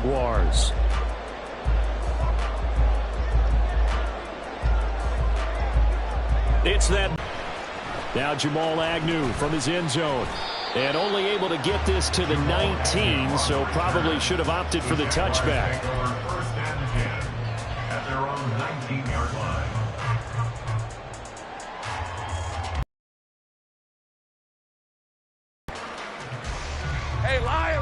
Jaguars. It's that. Now Jamal Agnew from his end zone. And only able to get this to the 19, so probably should have opted for the touchback. First and 10 at their own 19-yard line. Hey, Lion!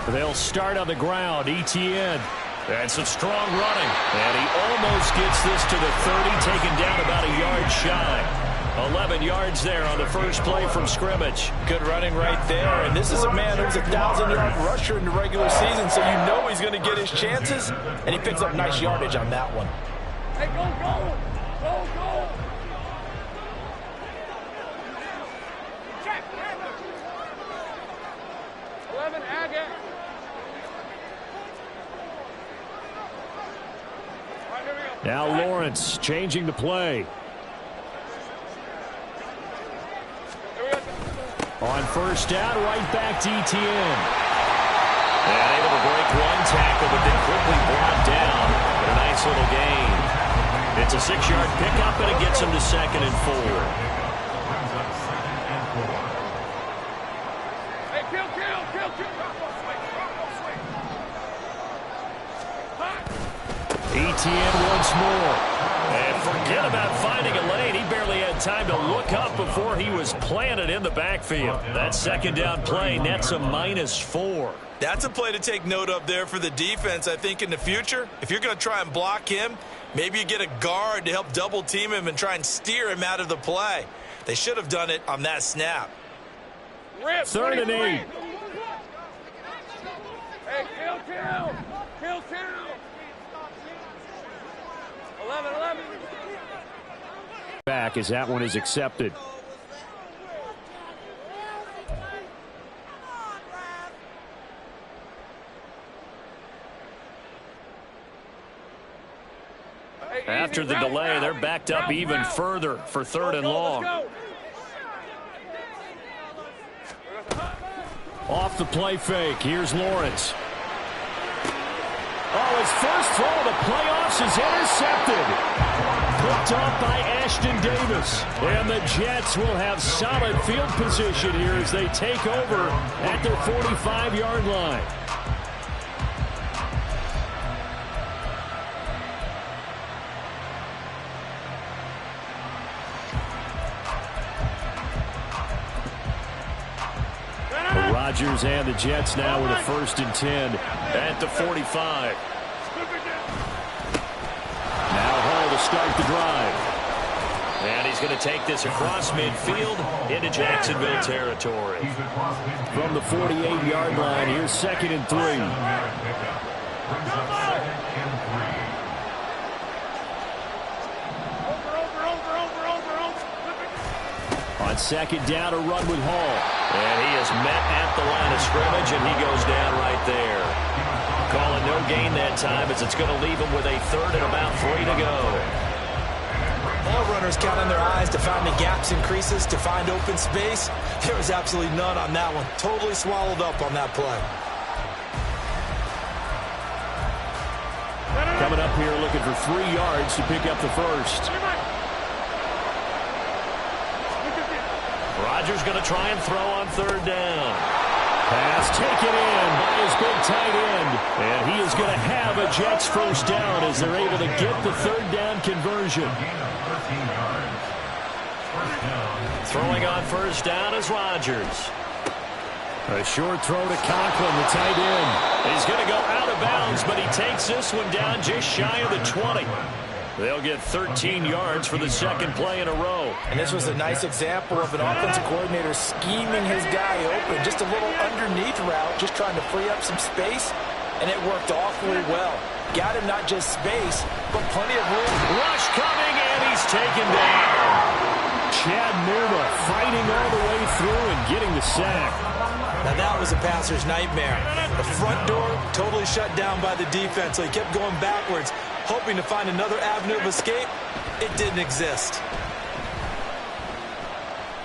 They'll start on the ground. Etienne. And some strong running. And he almost gets this to the 30, taken down about a yard shy. 11 yards there on the first play from scrimmage. Good running right there. And this is a man who's a 1,000-yard rusher in the regular season, so you know he's going to get his chances. And he picks up nice yardage on that one. Hey, go! 11, Agate. Now Lawrence changing the play. On first down, right back to Etienne. And able to break one tackle, but then quickly brought down. But a nice little gain. It's a 6-yard pickup, and it gets him to 2nd and 4. Hey, kill! Etienne once more. And forget about finding a lane. He barely had time to look up before he was planted in the backfield. That second down play nets a -4. That's a play to take note of there for the defense, I think, in the future. If you're going to try and block him, maybe you get a guard to help double team him and try and steer him out of the play. They should have done it on that snap. 3rd and 8. Hey, kill! 11. Back as that one is accepted. After the delay, they're backed up even further for 3rd and long. Off the play fake. Here's Lawrence. Oh, his first throw of the playoffs is intercepted. Picked off by Ashton Davis. And the Jets will have solid field position here as they take over at their 45-yard line. Rodgers and the Jets now with a 1st and 10 at the 45. Now Hall to start the drive. And he's going to take this across midfield into Jacksonville territory. From the 48-yard line, here's 2nd and 3. On 2nd down, a run with Hall. And he is met at the line of scrimmage, and he goes down right there. Calling no gain that time as it's going to leave him with a 3rd and about 3 to go. Ball runners count on their eyes to find the gaps and creases, to find open space. There was absolutely none on that one. Totally swallowed up on that play. Coming up here looking for 3 yards to pick up the first. Rodgers going to try and throw on 3rd down. Pass taken in by his big tight end. And he is going to have a Jets first down as they're able to get the 3rd down conversion. Throwing on first down is Rodgers. A short throw to Conklin, the tight end. He's going to go out of bounds, but he takes this one down just shy of the 20. They'll get 13 yards for the 2nd play in a row. And this was a nice example of an offensive coordinator scheming his guy open. Just a little underneath route, just trying to free up some space, and it worked awfully well. Got him not just space, but plenty of room. Rush coming, and he's taken down. Chad Muma fighting all the way through and getting the sack. Now that was a passer's nightmare. The front door totally shut down by the defense, so he kept going backwards, hoping to find another avenue of escape. It didn't exist.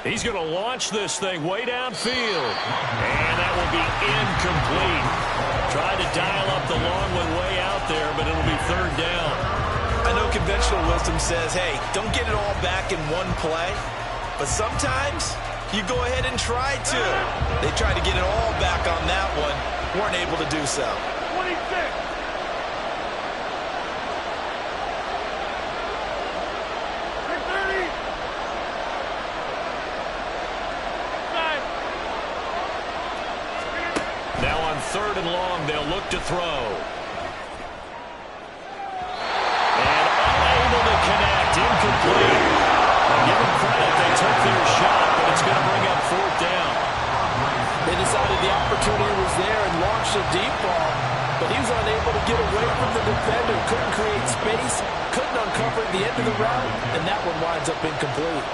He's going to launch this thing way downfield. And that will be incomplete. Tried to dial up the long one way out there, but it'll be third down. I know conventional wisdom says, hey, don't get it all back in one play. But sometimes you go ahead and try to. They tried to get it all back on that one. Weren't able to do so. 26. Now on third and long, they'll look to throw. And unable to connect, incomplete. Give them credit, they took their shot, but it's going to bring up fourth down. They decided the opportunity was there and launched a deep ball, but he was unable to get away from the defender, couldn't create space, couldn't uncover the end of the route, and that one winds up incomplete.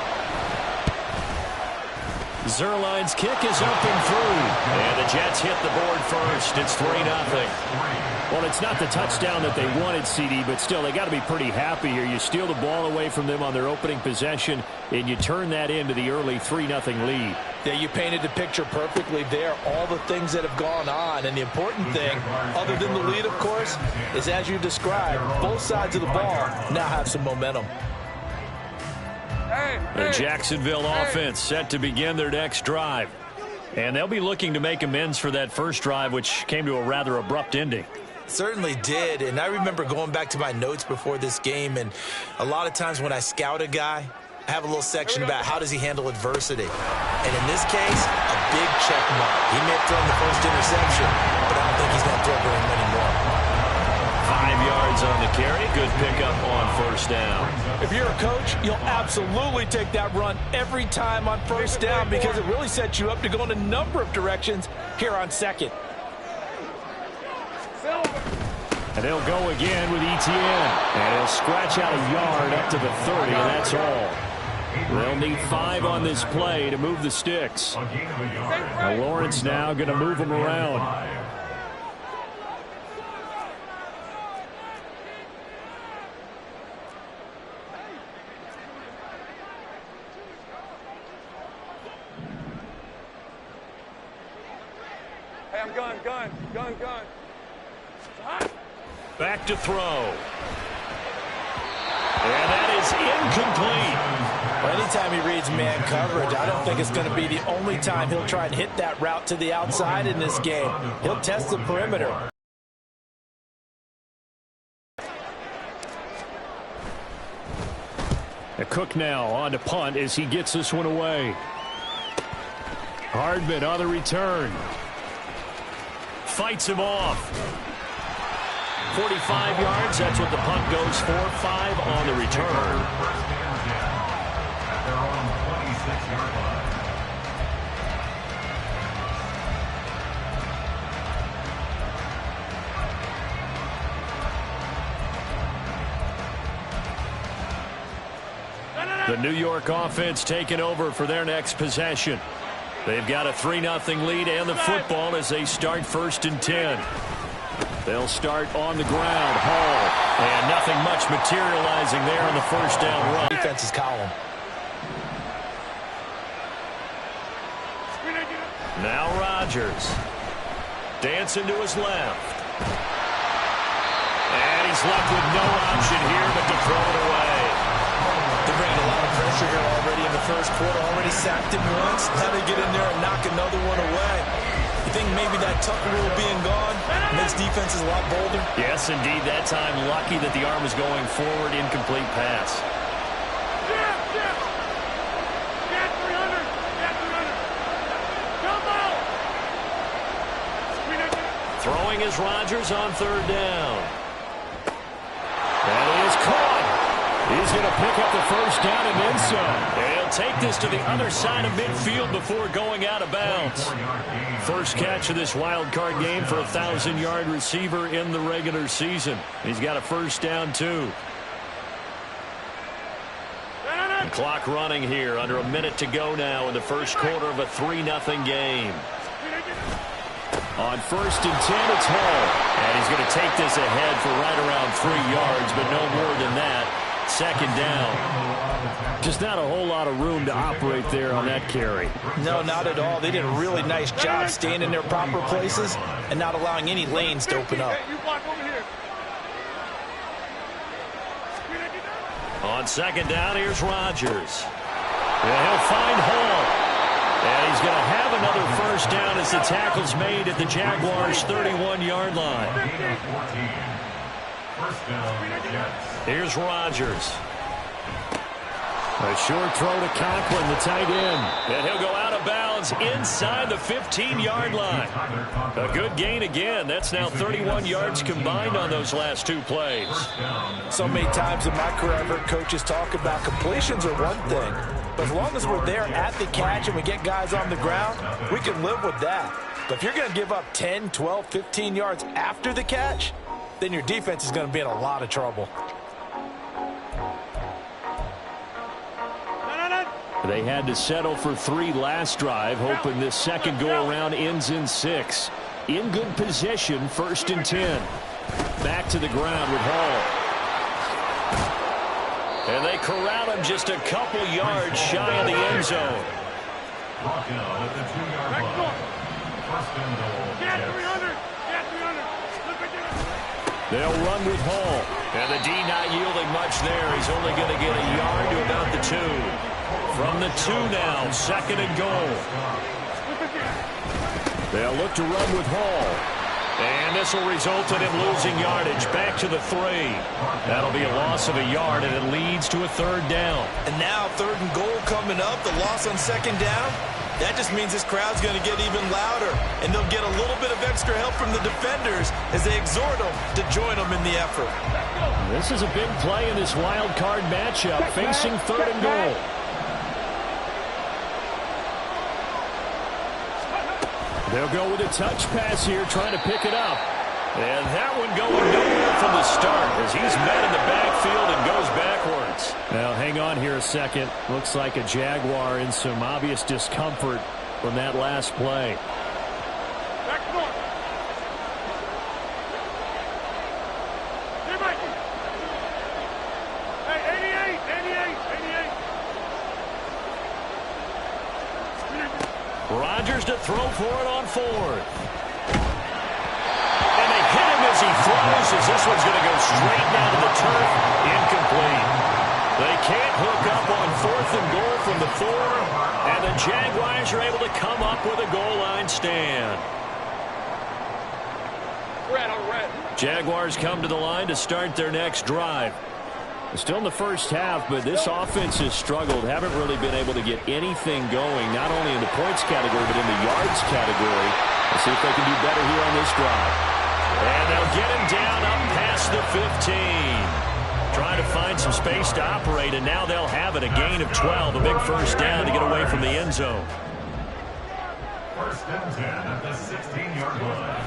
Zuerlein's kick is up and through. And the Jets hit the board first. It's 3-0. Well, it's not the touchdown that they wanted, CD, but still, they got to be pretty happy here. You steal the ball away from them on their opening possession, and you turn that into the early 3-0 lead. Yeah, you painted the picture perfectly there, all the things that have gone on. And the important thing, other than the lead, of course, is as you described, both sides of the ball now have some momentum. The Jacksonville offense set to begin their next drive. And they'll be looking to make amends for that first drive, which came to a rather abrupt ending. Certainly did, and I remember going back to my notes before this game, and a lot of times when I scout a guy, I have a little section about how does he handle adversity. And in this case, a big check mark. He may have thrown the first interception, but I don't think he's going to throw very many more. 5 yards on the carry. Good pickup on first down. If you're a coach, you'll absolutely take that run every time on first down because it really sets you up to go in a number of directions here on second. And they'll go again with Etienne. And he'll scratch out a yard up to the 30, and that's all. They'll need 5 on this play to move the sticks. Now Lawrence now going to move them around. Hey, I'm gun. Back to throw. And that is incomplete. Well, anytime he reads man coverage, I don't think it's going to be the only time he'll try and hit that route to the outside in this game. He'll test the perimeter. Cook now on to punt as he gets this one away. Hardman on the return. Fights him off. 45 yards, that's what the punt goes for. 5 on the return. At their own 26-yard line. The New York offense taking over for their next possession. They've got a 3-0 lead and the football as they start 1st and 10. They'll start on the ground. Hall. And nothing much materializing there on the first down run. Defense's column. Now Rodgers. Dancing to his left. And he's left with no option here but to throw it away. They're bringing a lot of pressure here already in the first quarter. Already sacked him once. Now they get in there and knock another one away. You think maybe that Tucker rule being gone makes defenses a lot bolder? Yes, indeed. That time lucky that the arm was going forward. Incomplete pass. Throwing is Rodgers on 3rd down. That is caught. He's going to pick up the first down and then some. He'll take this to the other side of midfield before going out of bounds. First catch of this wild card game for a 1,000-yard receiver in the regular season. He's got a first down, too. The clock running here. Under a minute to go now in the first quarter of a 3-0 game. On 1st and 10, it's Hall. And he's going to take this ahead for right around 3 yards, but no more than that. second down. Just not a whole lot of room to operate there on that carry. No, not at all. They did a really nice job staying in their proper places and not allowing any lanes to open up. On second down, here's Rodgers. And he'll find Hall. And he's going to have another first down as the tackle's made at the Jaguars' 31-yard line. Here's Rodgers. A short throw to Conklin, the tight end. And he'll go out of bounds inside the 15-yard line. A good gain again. That's now 31 yards combined on those last two plays. So many times in my career, I've heard coaches talk about completions are one thing. But as long as we're there at the catch and we get guys on the ground, we can live with that. But if you're going to give up 10, 12, 15 yards after the catch, then your defense is going to be in a lot of trouble. They had to settle for 3 last drive, hoping this second go-around ends in 6. In good position, 1st and 10. Back to the ground with Hall. And they corral him just a couple yards shy of the end zone. They'll run with Hall. And the D not yielding much there. He's only going to get a yard to about the 2. From the 2 now, 2nd and goal. They'll look to run with Hall. And this will result in him losing yardage back to the 3. That'll be a loss of a yard, and it leads to a 3rd down. And now 3rd and goal coming up, the loss on 2nd down. That just means this crowd's going to get even louder, and they'll get a little bit of extra help from the defenders as they exhort them to join them in the effort. This is a big play in this wild card matchup, facing 3rd and goal. They'll go with a touch pass here, trying to pick it up. And that one going nowhere from the start as he's met in the backfield and goes backwards. Now, hang on here a second. Looks like a Jaguar in some obvious discomfort from that last play. Rodgers to throw for it on 4th. And they hit him as he throws, as this one's going to go straight down to the turf. Incomplete. They can't hook up on 4th and goal from the 4. And the Jaguars are able to come up with a goal line stand. Jaguars come to the line to start their next drive. Still in the first half, but this offense has struggled. Haven't really been able to get anything going, not only in the points category, but in the yards category. Let's see if they can do better here on this drive. And they'll get him down up past the 15. Trying to find some space to operate, and now they'll have it. A gain of 12, a big first down to get away from the end zone. 1st and 10 at the 16-yard line.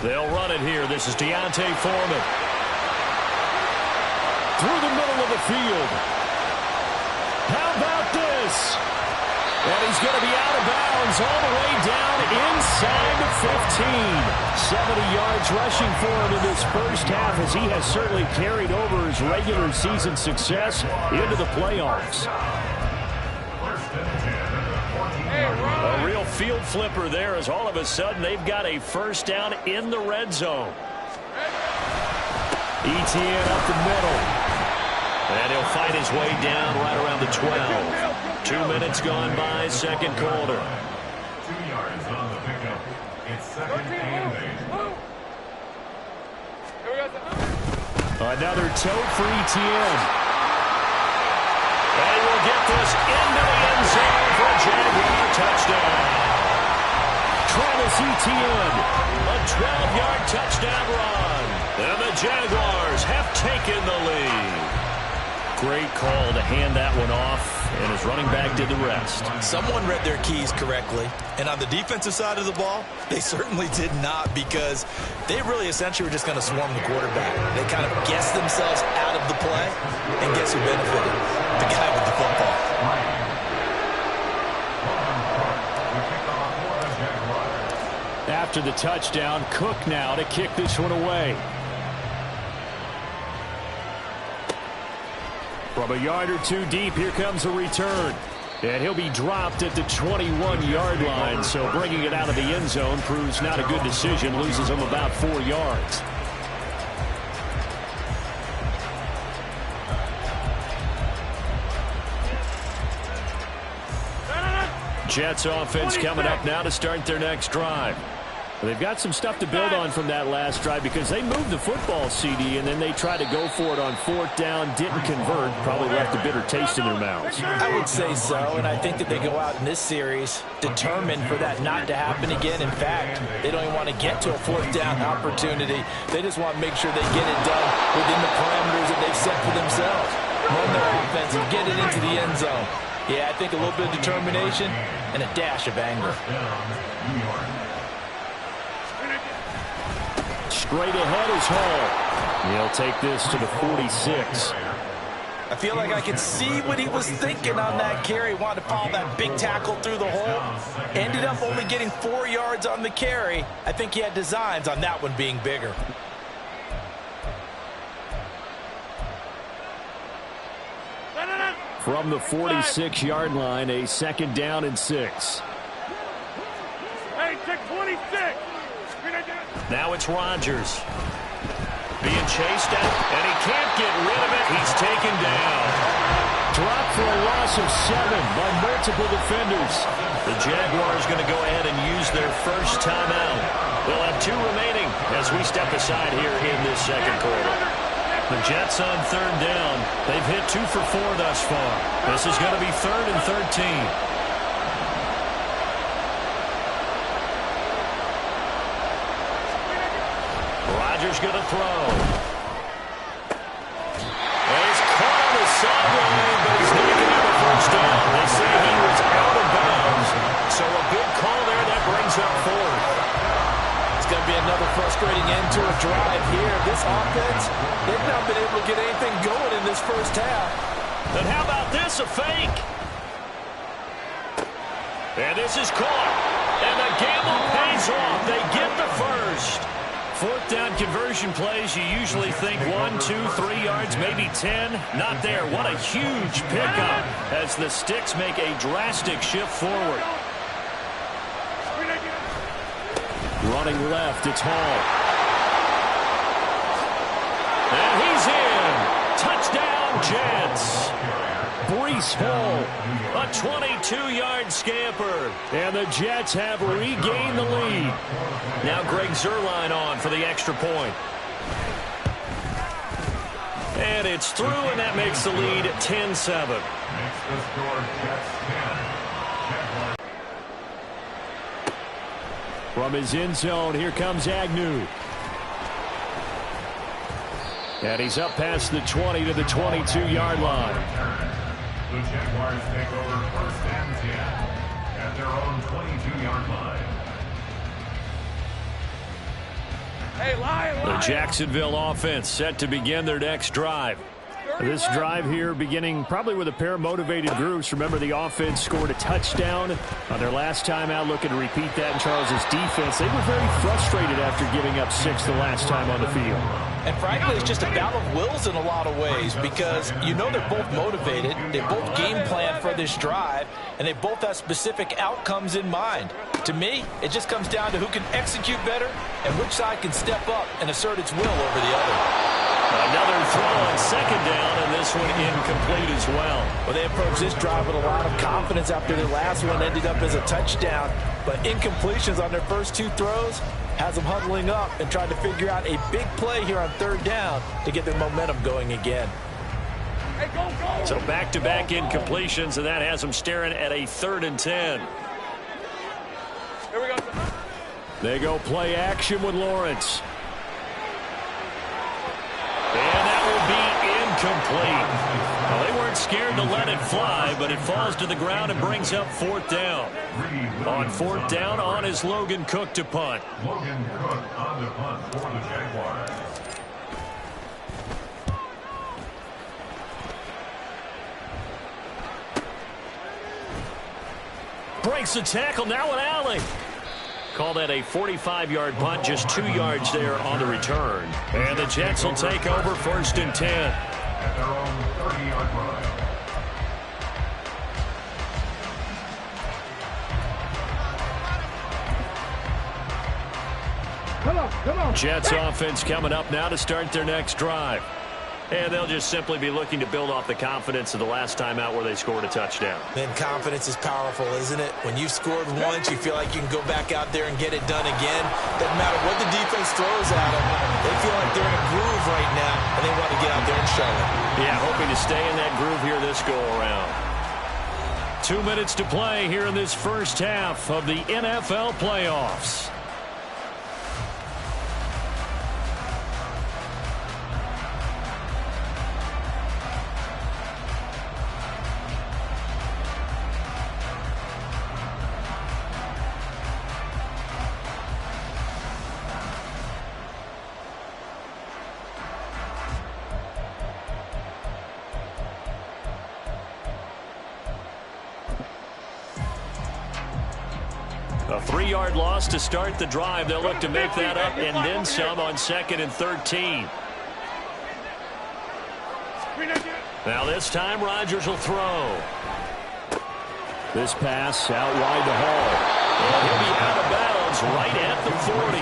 They'll run it here. This is D'Onta Foreman. Through the middle of the field. How about this? And he's going to be out of bounds all the way down inside the 15. 70 yards rushing for him in this first half, as he has certainly carried over his regular season success into the playoffs. A real field flipper there, as all of a sudden they've got a first down in the red zone. Etienne up the middle. And he'll fight his way down right around the 12. 2 minutes gone by, second quarter. 2 yards on the pickup. It's 2nd and 8. Another tote for Etienne. And we'll get this into the end zone for a Jaguar touchdown. Travis Etienne, a 12-yard touchdown run. And the Jaguars have taken the lead. Great call to hand that one off, and his running back did the rest. Someone read their keys correctly, and on the defensive side of the ball, they certainly did not, because they really essentially were just going to swarm the quarterback. They kind of guessed themselves out of the play, and guess who benefited? The guy with the football. After the touchdown, Cook now to kick this one away. From a yard or two deep, here comes a return. And he'll be dropped at the 21-yard line, so bringing it out of the end zone proves not a good decision, loses him about 4 yards. Jets offense coming up now to start their next drive. They've got some stuff to build on from that last drive because they moved the football, CD, and then they tried to go for it on 4th down, didn't convert, probably left a bitter taste in their mouths. I would say so, and I think that they go out in this series determined for that not to happen again. In fact, they don't even want to get to a 4th down opportunity. They just want to make sure they get it done within the parameters that they've set for themselves. Run their offense and get it into the end zone. Yeah, I think a little bit of determination and a dash of anger. Straight ahead is Hall. He'll take this to the 46. I feel like I could see what he was thinking on that carry. Wanted to follow that big tackle through the hole. Ended up only getting 4 yards on the carry. I think he had designs on that one being bigger. From the 46-yard line, a 2nd down and 6. Hey, check 26. Now it's Rodgers. Being chased at, and he can't get rid of it. He's taken down. Dropped for a loss of 7 by multiple defenders. The Jaguars going to go ahead and use their first timeout. They'll have 2 remaining as we step aside here in this second quarter. The Jets on 3rd down. They've hit 2 for 4 thus far. This is going to be 3rd and 13. Rodgers going to throw. And he's caught on the sideline, but he's not going to have a first down. They say he was out of bounds. So a good call there that brings up 4th. It's going to be another frustrating end to a drive here. This offense, they've not been able to get anything going in this first half. And how about this, a fake? And this is caught. And the gamble pays off. They get the first. 4th down conversion plays, you usually think 1, 2, 3 yards, maybe 10. Not there. What a huge pickup as the Sticks make a drastic shift forward. Running left, it's Hall. And he's in. Touchdown, Jets. Breece Hall, a 22-yard scamper. And the Jets have regained the lead. Now Greg Zuerlein on for the extra point. And it's through, and that makes the lead 10-7. From his end zone, here comes Agnew. And he's up past the 20 to the 22-yard line. The Jaguars take over 1st and 10 at their own 22-yard line. Hey, Lion. The Jacksonville offense set to begin their next drive. This drive here beginning probably with a pair of motivated groups. Remember, the offense scored a touchdown on their last time out, looking to repeat that in Charles's defense. They were very frustrated after giving up 6 the last time on the field. And frankly, it's just a battle of wills in a lot of ways because you know they're both motivated, they both game plan for this drive, and they both have specific outcomes in mind. To me, it just comes down to who can execute better and which side can step up and assert its will over the other. Another throw on 2nd down, and this one incomplete as well. Well, they approached this drive with a lot of confidence after their last one ended up as a touchdown, but incompletions on their first 2 throws has them huddling up and trying to figure out a big play here on 3rd down to get their momentum going again. Hey, go, go. So back-to-back incompletions, and that has them staring at a 3rd and 10. Here we go. They go play action with Lawrence. And that will be incomplete. Well, they weren't scared to let it fly, but it falls to the ground and brings up 4th down. On 4th down, on is Logan Cook to punt. Logan Cook on the punt for the Jaguars. Breaks the tackle, now an alley. Call that a 45-yard punt, just 2 yards there on the return. And the Jets will take over 1st and 10. at their own 30-yard line. Come on. Jets offense coming up now to start their next drive. And they'll just simply be looking to build off the confidence of the last time out where they scored a touchdown. Man, confidence is powerful, isn't it? When you've scored once, you feel like you can go back out there and get it done again. Doesn't matter what the defense throws at them. They feel like they're in a groove right now, and they want to get out there and show it. Yeah, hoping to stay in that groove here this go-around. 2 minutes to play here in this first half of the NFL playoffs. A 3-yard loss to start the drive. They'll look to make that up and then some on 2nd and 13. Now this time Rodgers will throw. This pass out wide to Hall. And he'll be out of bounds right at the 40.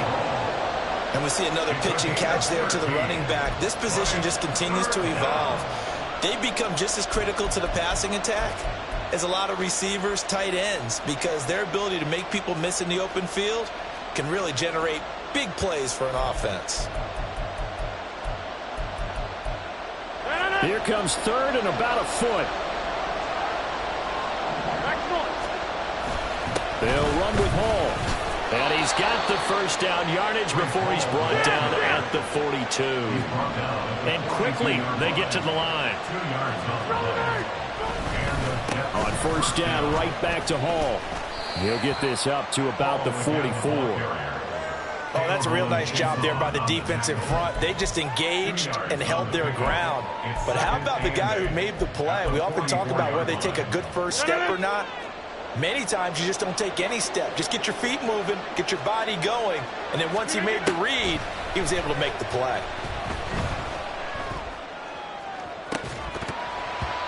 And we see another pitch and catch there to the running back. This position just continues to evolve. They become just as critical to the passing attack as a lot of receivers, tight ends, because their ability to make people miss in the open field can really generate big plays for an offense. Here comes 3rd and about a foot. They'll run with Hall. And he's got the first down yardage before he's brought down at the 42. And quickly they get to the line. On first down, right back to Hall. He'll get this up to about the 44. Oh, that's a real nice job there by the defense in front. They just engaged and held their ground. But how about the guy who made the play? We often talk about whether they take a good first step or not. Many times you just don't take any step. Just get your feet moving, get your body going, and then once he made the read, he was able to make the play.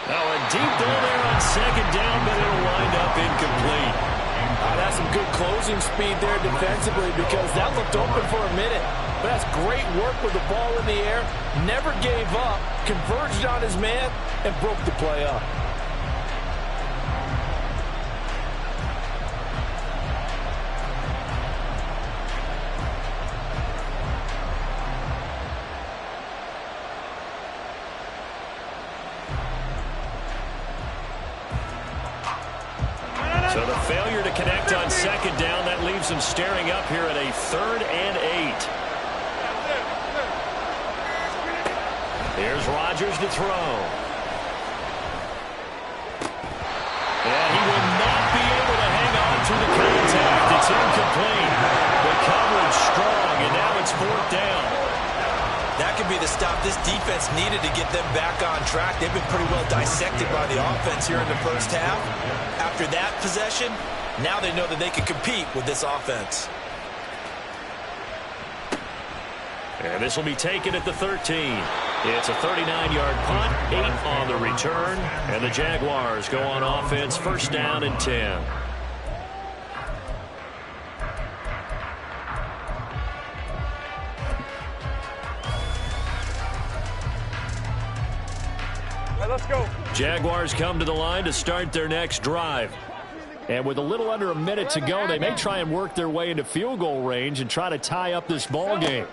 Now a deep ball there on 2nd down, but it'll wind up incomplete. That's some good closing speed there defensively because that looked open for a minute. But that's great work with the ball in the air. Never gave up, converged on his man, and broke the play up. So the failure to connect on 2nd down, that leaves them staring up here at a 3rd and 8. Here's Rodgers to throw. And he will not be able to hang on to the contact. It's incomplete. The coverage strong, and now it's 4th down. That could be the stop this defense needed to get them back on track. They've been pretty well dissected by the offense here in the first half. After that possession, now they know that they can compete with this offense. And this will be taken at the 13. It's a 39-yard punt, 8 on the return, and the Jaguars go on offense, 1st down and 10. Let's go. Jaguars come to the line to start their next drive. And with a little under a minute to go, they may try and work their way into field goal range and try to tie up this ball game.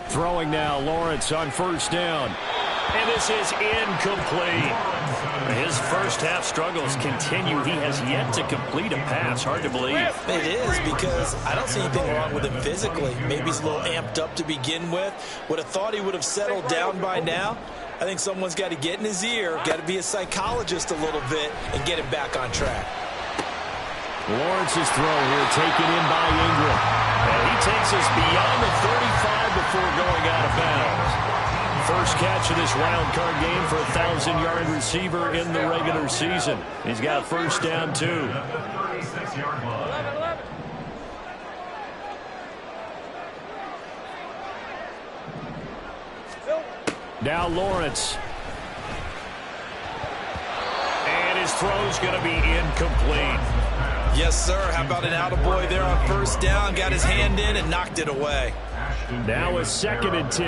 Throwing now, Lawrence on 1st down. And this is incomplete. His first half struggles continue. He has yet to complete a pass. Hard to believe. It is because I don't see anything wrong with him physically. Maybe he's a little amped up to begin with. Would have thought he would have settled down by now. I think someone's got to get in his ear, got to be a psychologist a little bit, and get him back on track. Lawrence's throw here taken in by Ingram. And he takes us beyond the 35 before going out of bounds. First catch of this wild card game for a 1,000-yard receiver in the regular season. He's got 1st down, 2. 36-yard line. Now Lawrence throw's going to be incomplete. Yes, sir. How about an attaboy there on first down? Got his hand in and knocked it away. Now a 2nd and 10.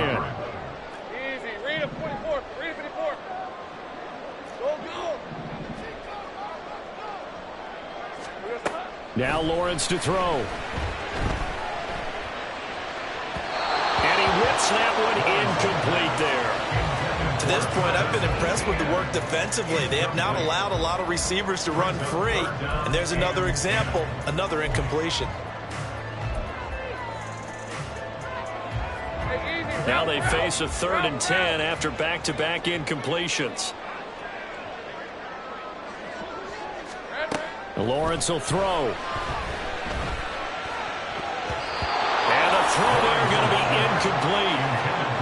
Easy. Read it 44. Read it 54. Go. Now Lawrence to throw. And he whips that one incomplete there. To this point, I've been impressed with the work defensively. They have not allowed a lot of receivers to run free. And there's another example, another incompletion. Now they face a 3rd and 10 after back-to-back incompletions. Lawrence will throw. And a throw there going to be incomplete.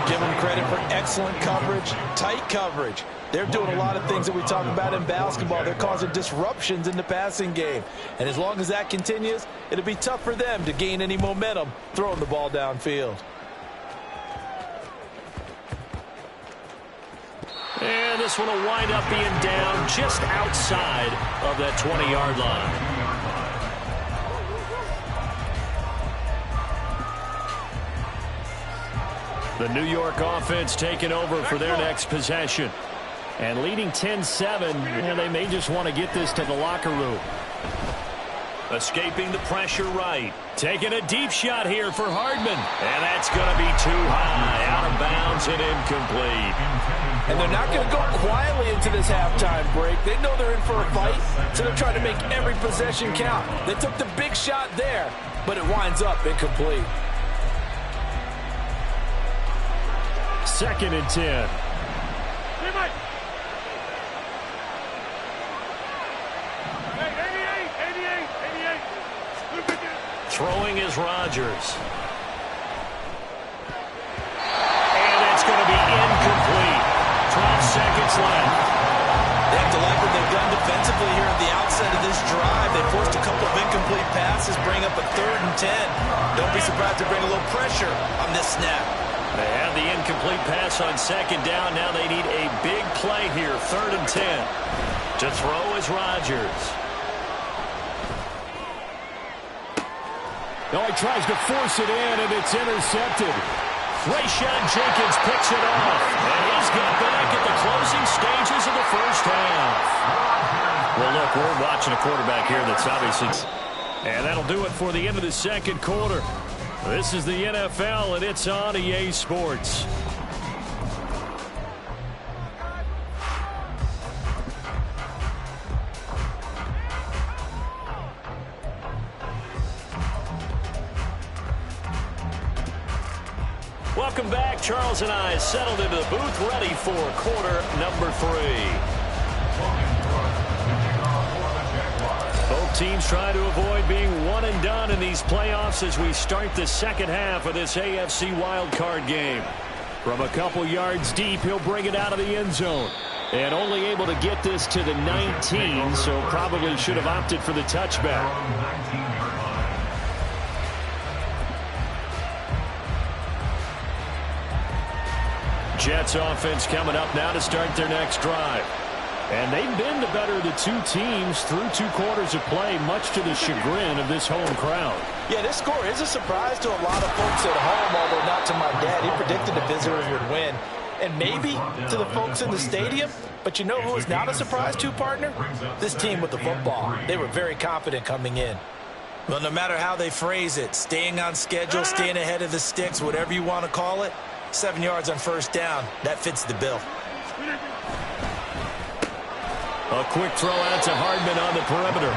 Give them credit for excellent coverage, tight coverage. They're doing a lot of things that we talk about in basketball. They're causing disruptions in the passing game. And as long as that continues, it'll be tough for them to gain any momentum throwing the ball downfield. And this one will wind up being down just outside of that 20-yard line. The New York offense taking over for their next possession. And leading 10-7, and they may just want to get this to the locker room. Escaping the pressure right. Taking a deep shot here for Hardman. And that's going to be too high. Out of bounds and incomplete. And they're not going to go quietly into this halftime break. They know they're in for a fight, so they're trying to make every possession count. They took the big shot there, but it winds up incomplete. 2nd and 10. Throwing is Rodgers. And it's going to be incomplete. 12 seconds left. They have to like what they've done defensively here at the outset of this drive. They forced a couple of incomplete passes, bring up a 3rd and 10. Don't be surprised to bring a little pressure on this snap. They have the incomplete pass on 2nd down. Now they need a big play here, 3rd and 10. To throw is Rodgers. Oh, he tries to force it in, and it's intercepted. Rayshawn Jenkins picks it off, and he's got back at the closing stages of the first half. Well, look, we're watching a quarterback here that's obviously... And that'll do it for the end of the 2nd quarter. This is the NFL, and it's on EA Sports. Welcome back. Charles and I settled into the booth, ready for quarter number 3. Both teams try to avoid being one and done in these playoffs as we start the 2nd half of this AFC wildcard game. From a couple yards deep, he'll bring it out of the end zone. And only able to get this to the 19, so probably should have opted for the touchback. Jets offense coming up now to start their next drive. And they've been the better of the two teams through 2 quarters of play, much to the chagrin of this home crowd. Yeah, this score is a surprise to a lot of folks at home, although not to my dad. He predicted the visitors would win. And maybe to the folks in the stadium. But you know who is not a surprise to, partner? This team with the football. They were very confident coming in. Well, no matter how they phrase it, staying on schedule, staying ahead of the sticks, whatever you want to call it, 7 yards on first down, that fits the bill. A quick throw out to Hardman on the perimeter.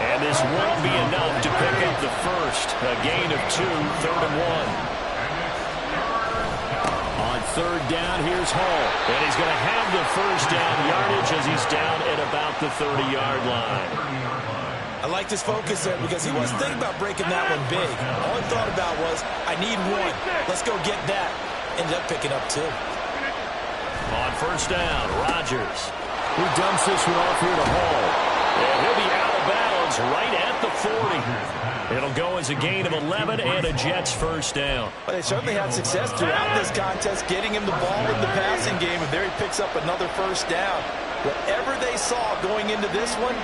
And this won't be enough to pick up the first. A gain of 2, 3rd and 1. On 3rd down, here's Hall. And he's going to have the first down yardage as he's down at about the 30-yard line. I like this focus there because he wasn't thinking about breaking that one big. All he thought about was, I need 1. Let's go get that. Ended up picking up 2. On first down, Rodgers. Who dumps this one off here to Hall. And he'll be out of bounds right at the 40. It'll go as a gain of 11 and a Jets first down. Well, they certainly had success throughout this contest, getting him the ball in the passing game, and there he picks up another first down. Whatever they saw going into this one,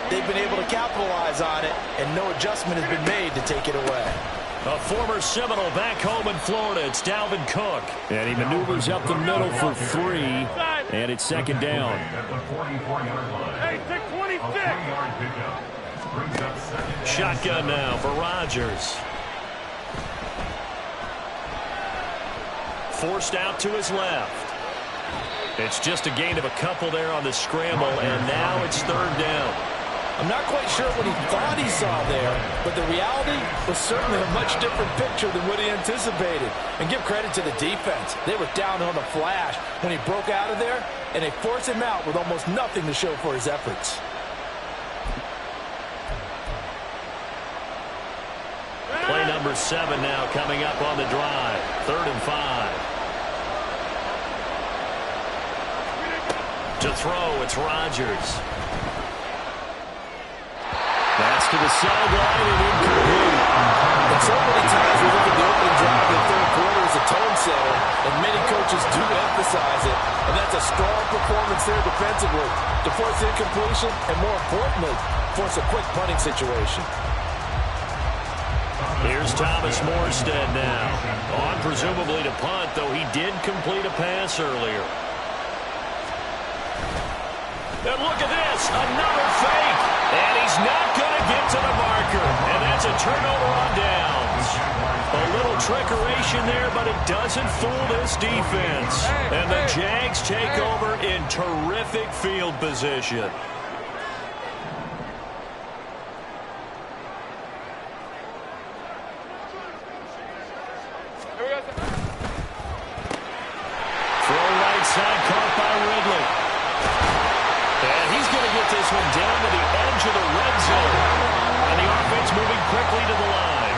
they've been able to capitalize on it, and no adjustment has been made to take it away. A former Seminole back home in Florida. It's Dalvin Cook. And he maneuvers up the middle for 3. And it's second down. Hey, take 26. Shotgun now for Rodgers. Forced out to his left. It's just a gain of a couple there on the scramble, and now it's third down. I'm not quite sure what he thought he saw there, but the reality was certainly a much different picture than what he anticipated. And give credit to the defense. They were down on the flash when he broke out of there, and they forced him out with almost nothing to show for his efforts. Play number 7 now coming up on the drive. 3rd and 5. To throw, it's Rodgers. That's to the sideline and incomplete. And so many times we look at the opening drive in the third quarter as a tone setter, and many coaches do emphasize it. And that's a strong performance there defensively to force incompletion and, more importantly, force a quick punting situation. Here's Thomas Morstead now. On presumably to punt, though he did complete a pass earlier. And look at this, another fake. And he's not going to get to the marker. And that's a turnover on downs. A little trickeration there, but it doesn't fool this defense. And the Jags take over in terrific field position. Throw right side, caught by Ridley. And he's going to get this one down to the edge of the red zone. And the offense moving quickly to the line.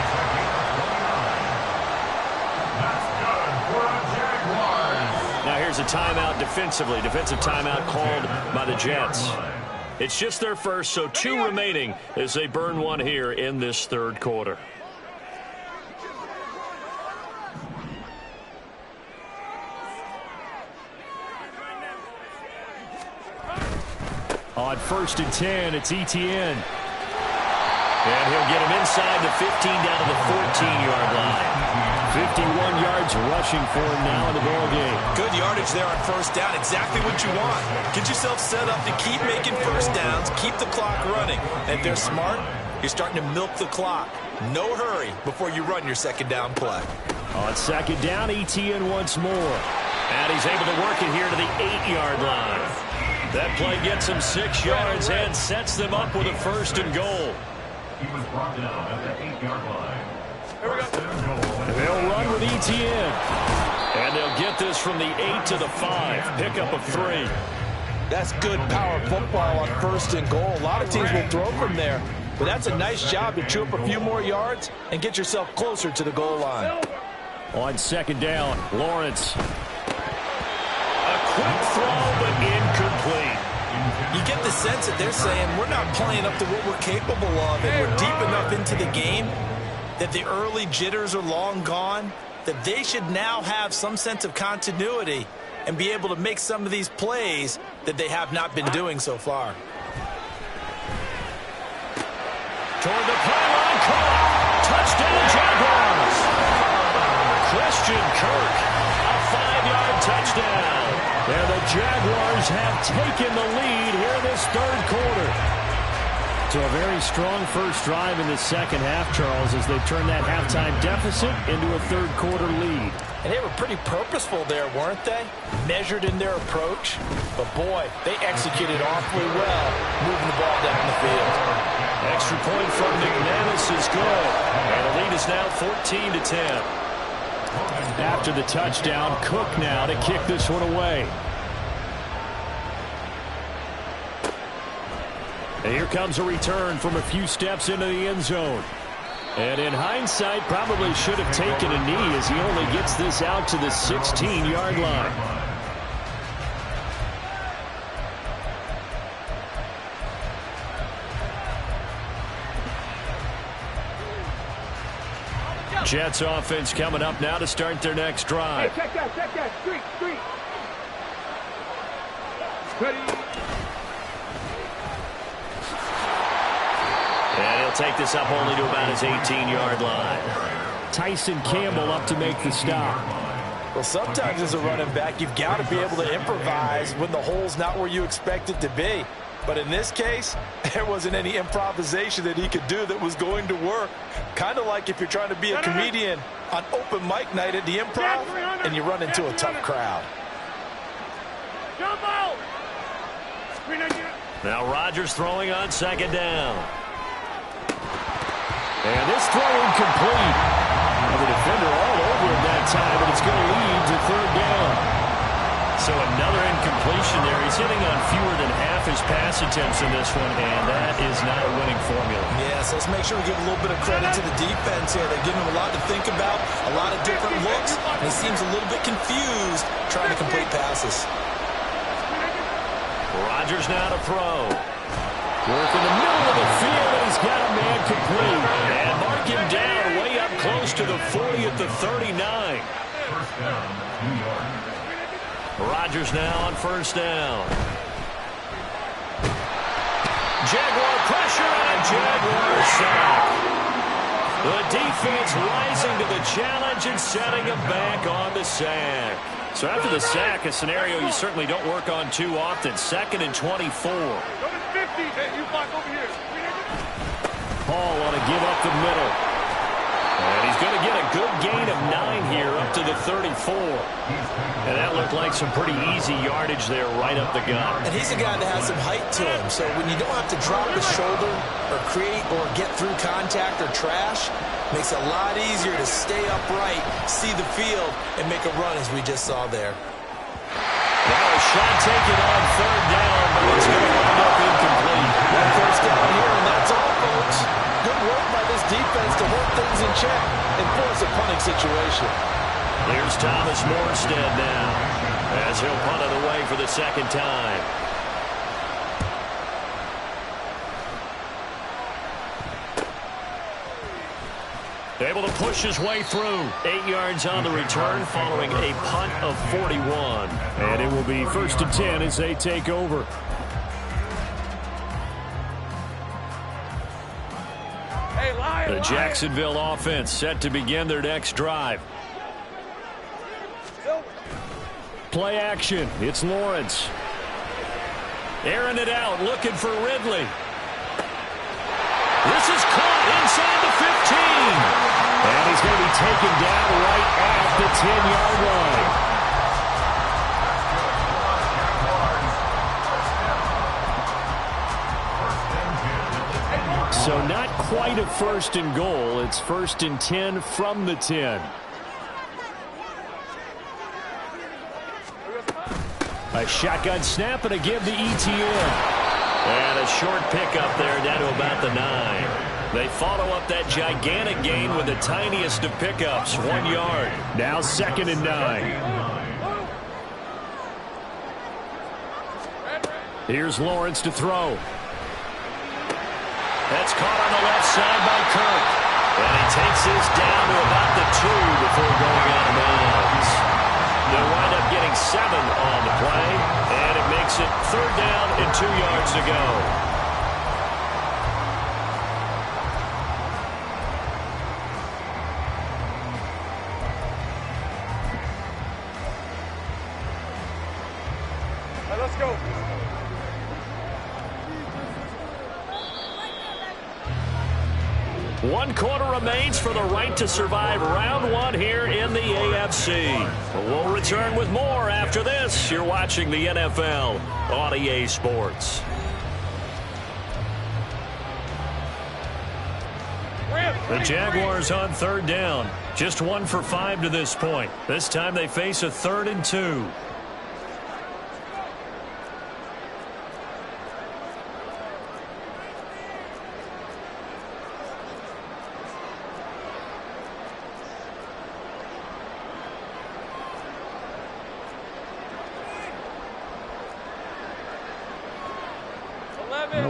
That's good for a Jaguars. Now here's a timeout defensively. Defensive timeout called by the Jets. It's just their first, so 2 remaining as they burn one here in this third quarter. On 1st and 10, it's Etienne. And he'll get him inside the 15 down to the 14-yard line. 51 yards rushing for him now in the ballgame. Good yardage there on 1st down. Exactly what you want. Get yourself set up to keep making 1st downs, keep the clock running. And if they're smart, you're starting to milk the clock. No hurry before you run your 2nd down play. On 2nd down, Etienne once more. And he's able to work it here to the 8-yard line. That play gets him 6 yards and sets them up with a 1st and goal. He was brought down at the 8-yard line. Here we go. They'll run with Etienne. And they'll get this from the 8 to the 5. Pickup of 3. That's good power football on 1st and goal. A lot of teams will throw from there, but that's a nice job to chew up a few more yards and get yourself closer to the goal line. On 2nd down, Lawrence. A quick throw, but incomplete. You get the sense that they're saying we're not playing up to what we're capable of, and we're deep enough into the game that the early jitters are long gone, that they should now have some sense of continuity and be able to make some of these plays that they have not been doing so far. Toward the pylon, caught. Touchdown, Jaguars. Christian Kirk, a 5-yard touchdown. And the Jaguars have taken the lead here in this third quarter. So a very strong first drive in the second half, Charles, as they turn that halftime deficit into a third quarter lead. And they were pretty purposeful there, weren't they? Measured in their approach. But boy, they executed awfully well, moving the ball down the field. Extra point from McManus is good. And the lead is now 14-10. After the touchdown, Cook now to kick this one away. And here comes a return from a few steps into the end zone. And in hindsight, probably should have taken a knee as he only gets this out to the 16-yard line. Jets offense coming up now to start their next drive. Hey, check that, street. Ready. take this up only to about his 18-yard line. Tyson Campbell up to make the stop. Well, sometimes as a running back, you've got to be able to improvise when the hole's not where you expect it to be. But in this case, there wasn't any improvisation that he could do that was going to work. Kind of like if you're trying to be a comedian on open mic night at the Improv and you run into a tough crowd. Jump out! Now Rodgers throwing on second down. And this throw incomplete. The defender all over him that time, but it's going to lead to third down. So another incompletion there. He's hitting on fewer than half his pass attempts in this one, and that is not a winning formula. Yes, let's make sure we give a little bit of credit to the defense here. They're giving him a lot to think about, a lot of different looks, and he seems a little bit confused trying to complete passes. Rodgers now to throw. Work in the middle of the field, and he's got a man complete. And mark him down way up close to the 40 at the 39. First down, New York. Rodgers now on first down. Jaguar pressure and Jaguar sack. The defense rising to the challenge and setting him back on the sack. So after the sack, a scenario you certainly don't work on too often. 2nd and 24. Go to 50, you block over here. Paul want to give up the middle. And he's going to get a good gain of 9 here up to the 34. And that looked like some pretty easy yardage there right up the gut. And he's a guy that has some height to him, so when you don't have to drop his shoulder or create or get through contact or trash, makes it a lot easier to stay upright, see the field, and make a run as we just saw there. Now a shot taken on third down, but it's going to wind up incomplete. One first down here, and that's all, folks. Good work by this defense to hold things in check and force a punting situation. Here's Thomas Morstead now, as he'll punt it away for the second time. Able to push his way through. 8 yards on the return following a punt of 41. And it will be 1st and 10 as they take over. Hey, Lion, The Jacksonville offense set to begin their next drive. Play action. It's Lawrence. Airing it out, looking for Ridley. This is caught inside the 15. And he's going to be taken down right at the 10-yard line. So not quite a 1st and goal. It's 1st and 10 from the 10. A shotgun snap and a give to ETN. And a short pickup there down to about the 9. They follow up that gigantic gain with the tiniest of pickups, 1 yard. Now 2nd and 9. Here's Lawrence to throw. That's caught on the left side by Kirk. And he takes this down to about the 2 before going out of bounds. They'll wind up getting 7 on the play, and it makes it 3rd down and 2 yards to go. Let's go. One quarter remains for the right to survive round 1 here in the AFC. We'll return with more after this. You're watching the NFL on EA Sports. The Jaguars on 3rd down. Just 1 for 5 to this point. This time they face a 3rd and 2.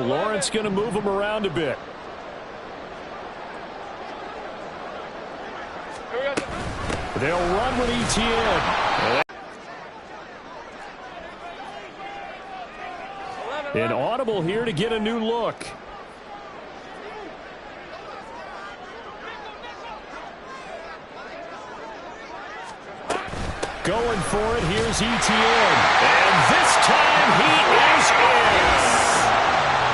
Lawrence going to move him around a bit. They'll run with ETN. An audible here to get a new look. going for it. Here's Etienne. And this time he is in.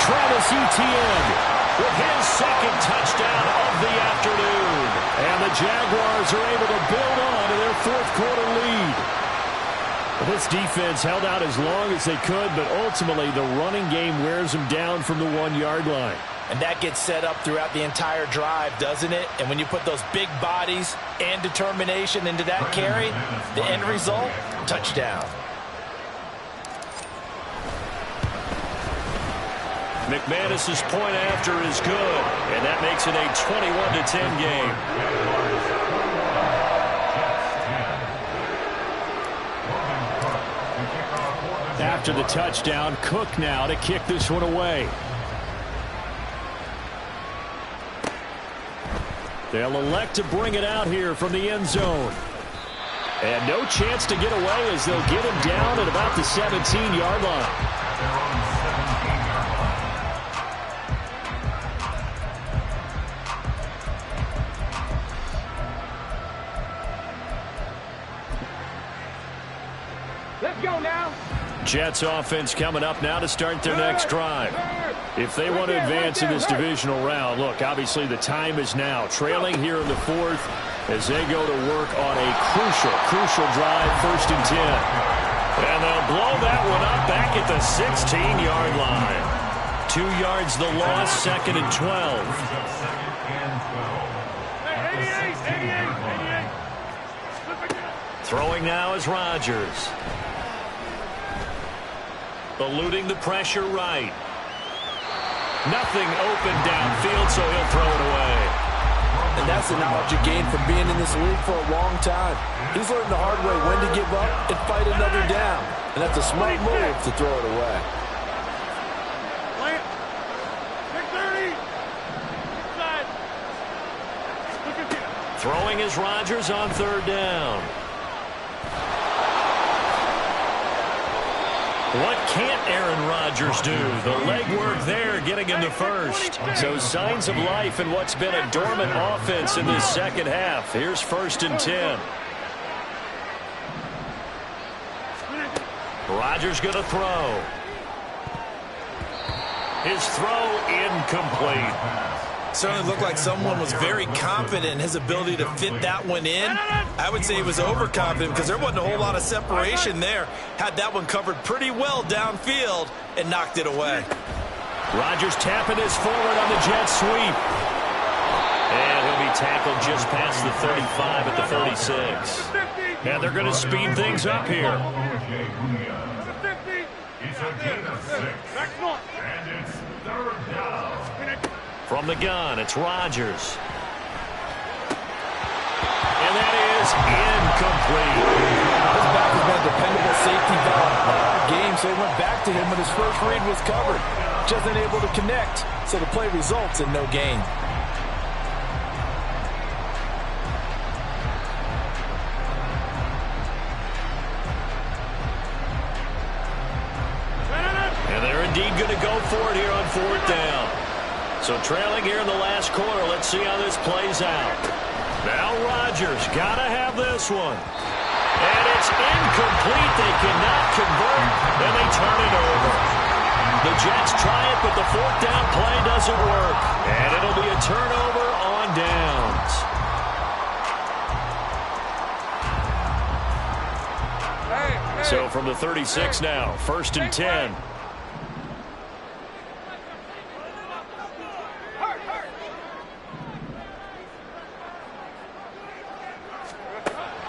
Travis Etienne with his second touchdown of the afternoon. And the Jaguars are able to build on to their fourth quarter lead. This defense held out as long as they could, but ultimately the running game wears them down from the 1-yard line. And that gets set up throughout the entire drive, doesn't it? And when you put those big bodies and determination into that carry, the end result, touchdown. McManus's point after is good, and that makes it a 21-10 game. After the touchdown, Cook now to kick this one away. They'll elect to bring it out here from the end zone. And no chance to get away as they'll get him down at about the 17-yard line. Let's go now. Jets offense coming up now to start their next drive. If they want to advance in this divisional round, look, obviously the time is now. Trailing here in the fourth as they go to work on a crucial drive, 1st and 10. And they'll blow that one up back at the 16-yard line. 2 yards the loss, 2nd and 12. 88. Throwing now is Rodgers. Eluding the pressure right. Nothing open downfield, so he'll throw it away. And that's the knowledge you gain from being in this league for a long time. He's learned the hard way when to give up and fight another down. And that's a smart move to throw it away. Plant. 630. Inside. Throwing is Rodgers on 3rd down. What can't Aaron Rodgers do? The legwork there getting him to first. So signs of life in what's been a dormant offense in this second half. Here's 1st and 10. Rodgers going to throw. His throw incomplete. Certainly looked like someone was very confident in his ability to fit that one in. I would say he was overconfident because there wasn't a whole lot of separation there. Had that one covered pretty well downfield and knocked it away. Rodgers tapping his forward on the jet sweep. And he'll be tackled just past the 35 at the 36. And they're going to speed things up here. It's a gain of 6. And it's 3rd down. From the gun, it's Rodgers. And that is incomplete. His back has been a dependable safety valve all game, so he went back to him when his first read was covered. Just unable to connect, so the play results in no gain. And they're indeed going to go for it here on 4th down. So trailing here in the last quarter, let's see how this plays out. Now Rodgers got to have this one. And it's incomplete. They cannot convert, and they turn it over. The Jets try it, but the 4th down play doesn't work. And it'll be a turnover on downs. So from the 36 now, 1st and 10.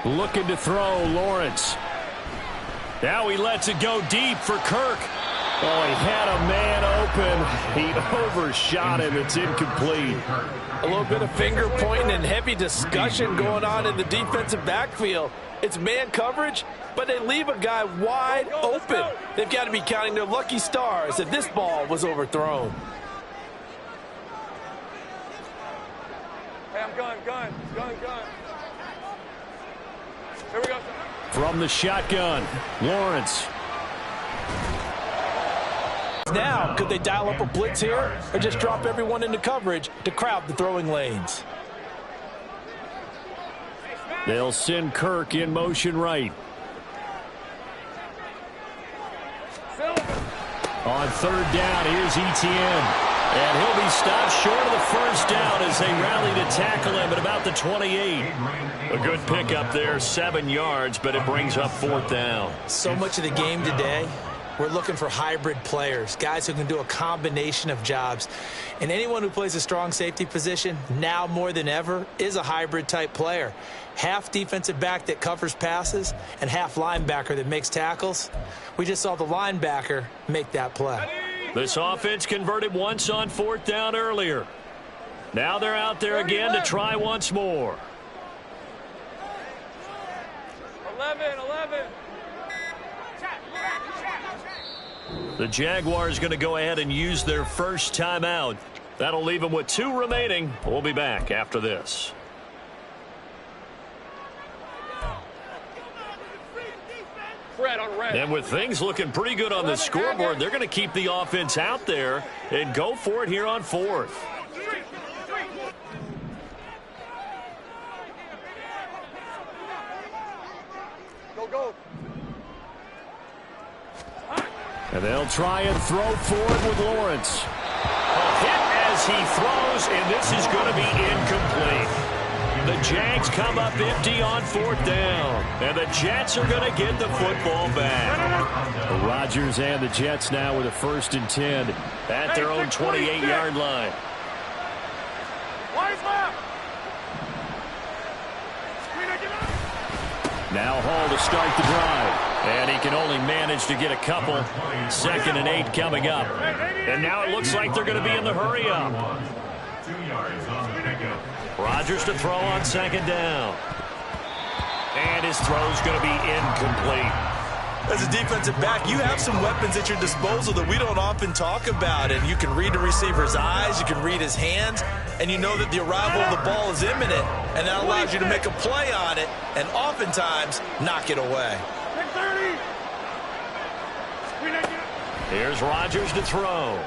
Looking to throw, Lawrence. Now he lets it go deep for Kirk. Oh, he had a man open. He overshot him. It's incomplete. A little bit of finger pointing and heavy discussion going on in the defensive backfield. It's man coverage, but they leave a guy wide open. They've got to be counting their lucky stars that this ball was overthrown. Hey, I'm gun. Here we go. From the shotgun, Lawrence. Now, could they dial up a blitz here or just drop everyone into coverage to crowd the throwing lanes? They'll send Kirk in motion right. On third down, here's Etienne. And he'll be stopped short of the first down as they rally to tackle him at about the 28. A good pickup there, 7 yards, but it brings up fourth down. So much of the game today, we're looking for hybrid players, guys who can do a combination of jobs. And anyone who plays a strong safety position, now more than ever, is a hybrid type player. Half defensive back that covers passes and half linebacker that makes tackles. We just saw the linebacker make that play. This offense converted once on fourth down earlier. Now they're out there again to try once more. 11. The Jaguars going to go ahead and use their first timeout. That'll leave them with 2 remaining. We'll be back after this. And with things looking pretty good on the scoreboard, they're going to keep the offense out there and go for it here on fourth. Go. And they'll try and throw forward with Lawrence. A hit as he throws, and this is going to be incomplete. The Jags come up empty on fourth down, and the Jets are going to get the football back. The Rodgers and the Jets now with a 1st and 10 at their own 28-yard line. Now Hall to start the drive, and he can only manage to get a couple. 2nd and 8 coming up. And now it looks like they're going to be in the hurry up. 2 yards on the pickup. Rodgers to throw on 2nd down. And his throw's going to be incomplete. As a defensive back, you have some weapons at your disposal that we don't often talk about. And you can read the receiver's eyes, you can read his hands, and you know that the arrival of the ball is imminent. And that allows you to make a play on it and oftentimes knock it away. Here's Rodgers to throw.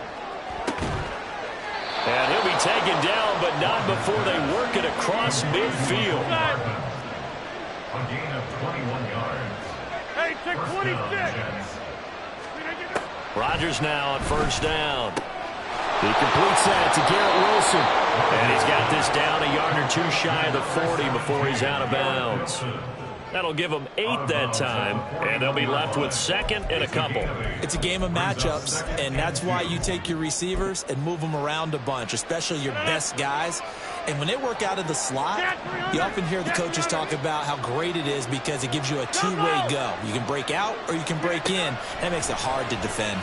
And he'll be taken down, but not before they work it across midfield. A gain of 21 yards. Hey, take 26. Rodgers now on 1st down. He completes that to Garrett Wilson. And he's got this down a yard or 2 shy of the 40 before he's out of bounds. That'll give them 8 that time, and they'll be left with 2nd and a couple. It's a game of matchups, and that's why you take your receivers and move them around a bunch, especially your best guys. And when they work out of the slot, you often hear the coaches talk about how great it is because it gives you a 2-way go. You can break out or you can break in. That makes it hard to defend.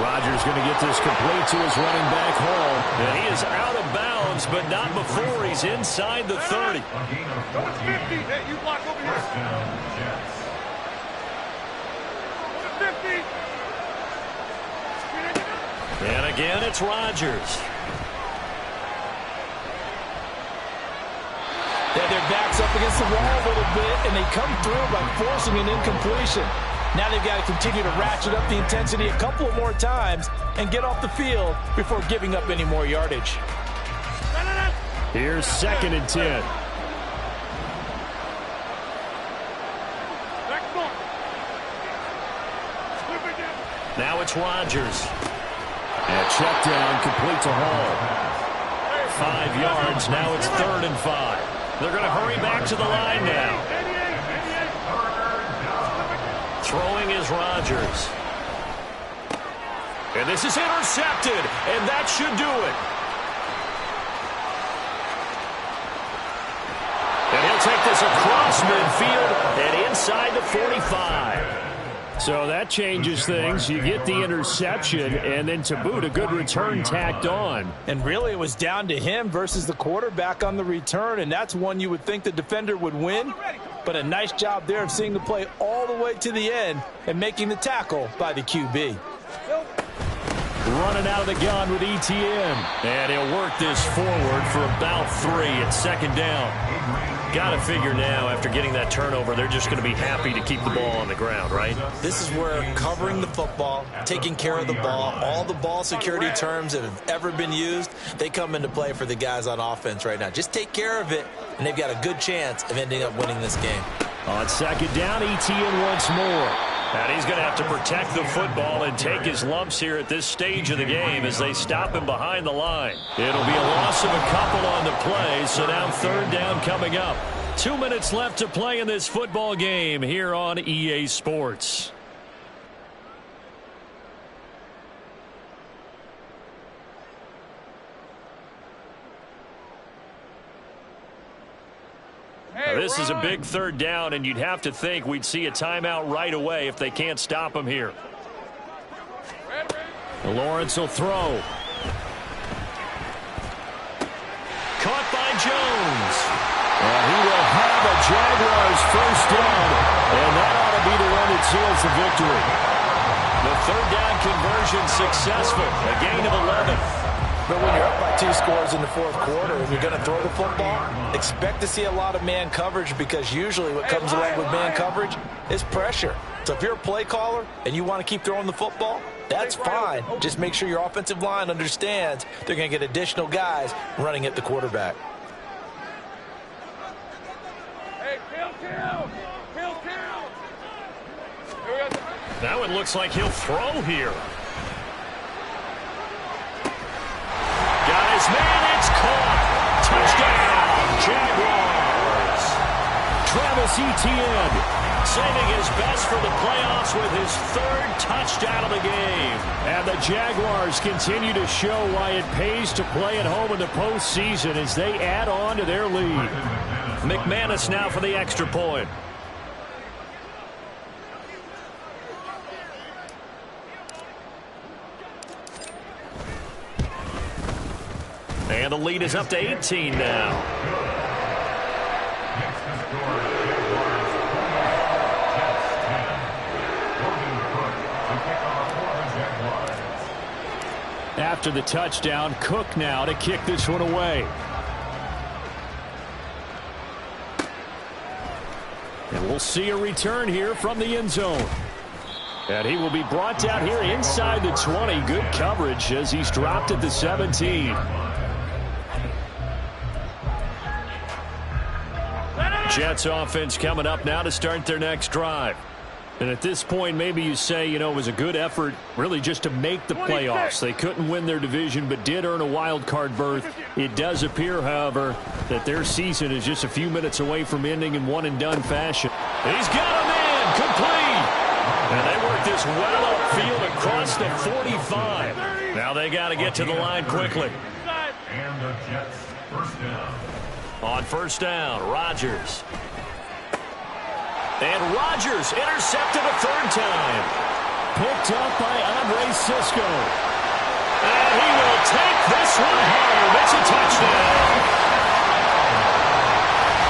Rodgers going to get this complete to his running back Hall. And he is out of bounds, but not before he's inside the 30. A gain of 14. 50. Hey, you block over here. First down, Jets. 50. And again, it's Rodgers. Yeah, their back's up against the wall a little bit, and they come through by forcing an incompletion. Now they've got to continue to ratchet up the intensity a couple of more times and get off the field before giving up any more yardage. Here's 2nd and 10. Now it's Rodgers. And check down complete to Hall. 5 yards. Now it's 3rd and 5. They're going to hurry back to the line now. Throwing is Rodgers. And this is intercepted, and that should do it. And he'll take this across midfield and inside the 45. So that changes things. You get the interception, and then to boot, a good return tacked on. And really, it was down to him versus the quarterback on the return, and that's one you would think the defender would win. But a nice job there of seeing the play all the way to the end and making the tackle by the QB. Running out of the gun with Etienne. And he'll work this forward for about 3 at 2nd down. Got to figure now, after getting that turnover, they're just going to be happy to keep the ball on the ground, right? This is where covering the football, taking care of the ball, all the ball security terms that have ever been used, they come into play for the guys on offense right now. Just take care of it, and they've got a good chance of ending up winning this game. On 2nd down, Etienne once more. And he's going to have to protect the football and take his lumps here at this stage of the game as they stop him behind the line. It'll be a loss of a couple on the play, so now third down coming up. 2 minutes left to play in this football game here on EA Sports. This is a big third down, and you'd have to think we'd see a timeout right away if they can't stop him here. Lawrence will throw. Caught by Jones. And he will have a Jaguars first down, and that ought to be the one that seals the victory. The third down conversion successful, a gain of 11. But when you're up by 2 scores in the fourth quarter and you're going to throw the football, expect to see a lot of man coverage, because usually what comes along with man coverage is pressure. So if you're a play caller and you want to keep throwing the football, that's fine. Just make sure your offensive line understands they're going to get additional guys running at the quarterback. Hey, kill. Now it looks like he'll throw here. Guys, man, it's caught. Touchdown, Jaguars. Travis Etienne saving his best for the playoffs with his third touchdown of the game. And the Jaguars continue to show why it pays to play at home in the postseason as they add on to their lead. McManus now for the extra point. And the lead is up to 18 now. After the touchdown, Cook now to kick this one away. And we'll see a return here from the end zone. And he will be brought down here inside the 20. Good coverage as he's dropped at the 17. Jets offense coming up now to start their next drive. And at this point, maybe you say, you know, it was a good effort really just to make the playoffs. They couldn't win their division but did earn a wild card berth. It does appear, however, that their season is just a few minutes away from ending in one-and-done fashion. He's got a man complete. And they work this well upfield across the 45. Now they got to get to the line quickly. And the Jets first down. On first down, Rodgers. And Rodgers intercepted a third time. Picked up by Andre Cisco. And he will take this one home. It's a touchdown.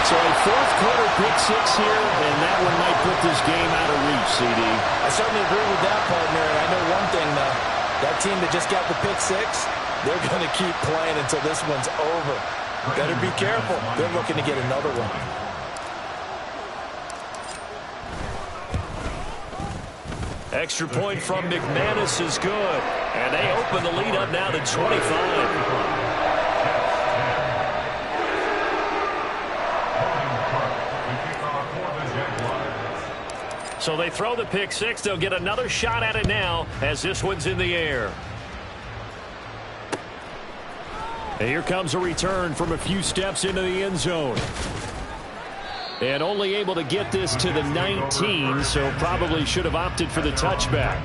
So a fourth quarter pick six here, and that one might put this game out of reach, CD. I certainly agree with that, partner. And I know one thing, though. That team that just got the pick six, they're going to keep playing until this one's over. Better be careful. They're looking to get another one. Extra point from McManus is good. And they open the lead up now to 25. So they throw the pick six. They'll get another shot at it now as this one's in the air. And here comes a return from a few steps into the end zone. And only able to get this to the 19, so probably should have opted for the touchback.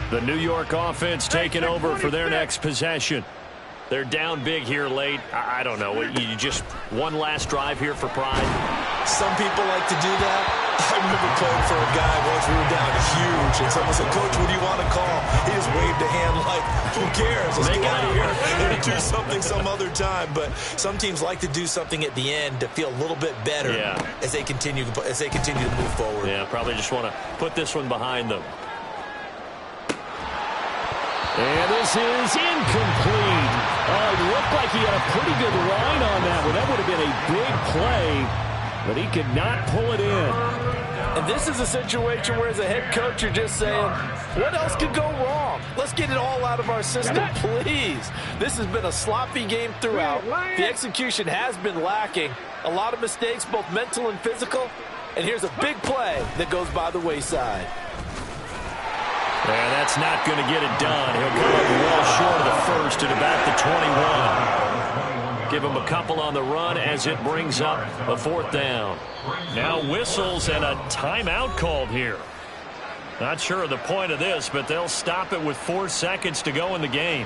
The New York offense taking over for their next possession. They're down big here late. I don't know. You just one last drive here for pride. Some people like to do that. I remember playing for a guy once we were down huge, and someone said, "Coach, what do you want to call?" He just waved a hand like, "Who cares? Let's get out of here and do something some other time." But some teams like to do something at the end to feel a little bit better as they continue to move forward. Yeah, probably just want to put this one behind them. And this is incomplete. It looked like he had a pretty good line on that one. That would have been a big play, but he could not pull it in. And this is a situation where as a head coach you're just saying, what else could go wrong? Let's get it all out of our system, please. This has been a sloppy game throughout. The execution has been lacking. A lot of mistakes, both mental and physical. And here's a big play that goes by the wayside. Yeah, that's not going to get it done. He'll come up well short of the first at about the 21. Give him a couple on the run as it brings up a fourth down. Now whistles and a timeout called here. Not sure of the point of this, but they'll stop it with 4 seconds to go in the game.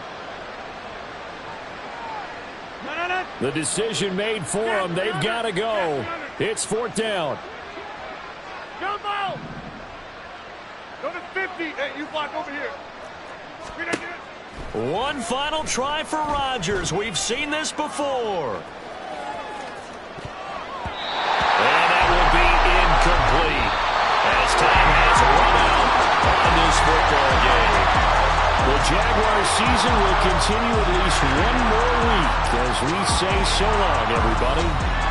The decision made for them. They've got to go. It's fourth down. Jump out! Go to 50. Hey, you block over here. One final try for Rodgers. We've seen this before. And that will be incomplete as time has run out on this football game. The Jaguars season will continue at least one more week as we say so long, everybody.